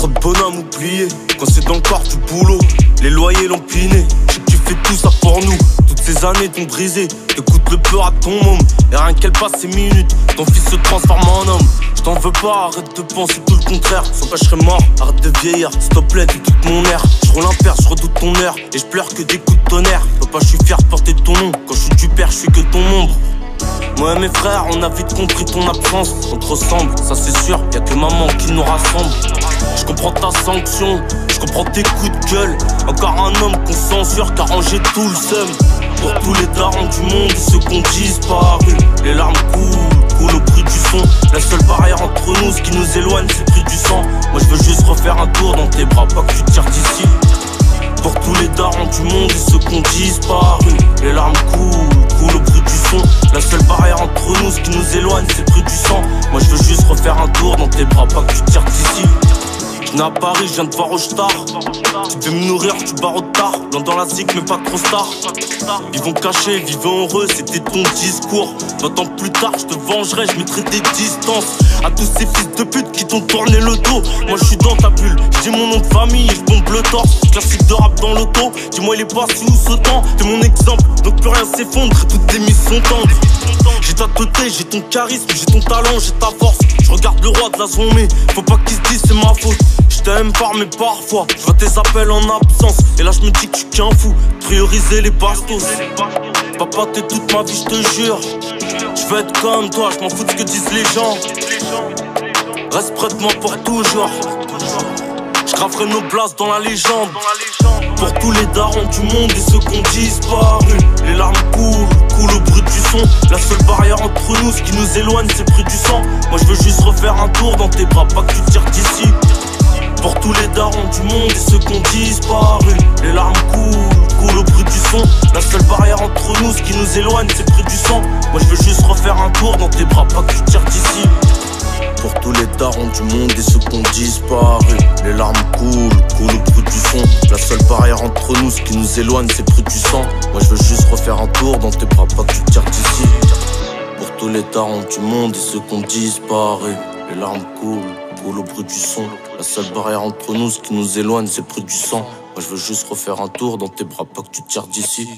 Trop de bonhommes oubliés, quand c'est dans le corps du boulot. Les loyers l'ont piné, je sais que tu fais tout ça pour nous. Toutes ces années t'ont brisé, t'écoutes le peur à ton môme. Et rien qu'elle passe ces minutes, ton fils se transforme en homme. Je t'en veux pas, arrête de penser tout le contraire. Sans pas je serais mort, arrête de vieillir, s'il te plaît, t'es toute mon air. Je roule un père, je redoute ton air, et je pleure que des coups de tonnerre. Papa, je suis fier de porter ton nom, quand je suis du père, je suis que ton ombre. Moi et mes frères, on a vite compris ton absence. On te ressemble, ça c'est sûr, y'a que maman qui nous rassemble. Je comprends ta sanction, je comprends tes coups de gueule. Encore un homme qu'on censure, car j'ai tout le seum. Pour tous les darons du monde, ceux qu'on disparu. Les larmes coulent au bruit du son. La seule barrière entre nous, ce qui nous éloigne, c'est le prix du sang. Moi je veux juste refaire un tour dans tes bras, pas que tu tires d'ici. Pour tous les darons du monde, ceux qu'on disparu. Les larmes coulent au bruit du son. La seule barrière entre nous, ce qui nous éloigne, c'est le prix du sang. Moi je veux juste refaire un tour dans tes bras, pas que tu tires d'ici. Je n'ai à Paris, je viens de voir au star. Tu veux me nourrir, tu barres au tard. Loin dans la zig, mais pas trop star. Vivons cachés, vivons heureux, c'était ton discours. 20 ans plus tard, je te vengerai, je mettrai des distances à tous ces fils de pute qui t'ont tourné le dos. Moi je suis dans ta bulle, j'ai mon nom de famille et je bombe le torse. Classique de rap dans l'auto, dis-moi il est passé où ce temps. T'es mon exemple, donc plus rien s'effondre et toutes tes mises sont tendres. J'ai ta teuté, j'ai ton charisme, j'ai ton talent, j'ai ta force. Je regarde le roi de la zone, mais faut pas qu'il se dise c'est ma faute. Je t'aime pas mais parfois je vois tes appels en absence. Et là je me dis que tu qu'un fou, prioriser les bastos. Papa t'es toute ma vie je te jure. Je veux être comme toi, je m'en fous de ce que disent les gens. Reste près de moi pour toujours. Je graverai nos places dans la légende. Pour tous les darons du monde et ceux qu'on disparu. Les larmes coulent au bruit du son. La seule barrière entre nous, ce qui nous éloigne, c'est le prix du sang. Moi je veux juste refaire un tour dans tes bras, pas que tu tires d'ici. Pour tous les darons du monde et ceux qu'on disparu. Les larmes coulent au bruit du son. La seule barrière entre nous, ce qui nous éloigne, c'est le prix du sang. Moi je veux juste refaire un tour dans tes bras, pas que tu tires d'ici. Pour tous les darons du monde et ceux qu'on disparu. Les larmes coulent au bruit du son. La seule barrière entre nous, ce qui nous éloigne, c'est le prix du sang. Moi je veux juste refaire un tour dans tes bras, pas que tu tires d'ici. Pour tous les darons du monde et ceux qu'on disparu. Les larmes coulent au bruit du son. La seule barrière entre nous, ce qui nous éloigne, c'est le prix du sang. Moi je veux juste refaire un tour dans tes bras, pas que tu tires d'ici.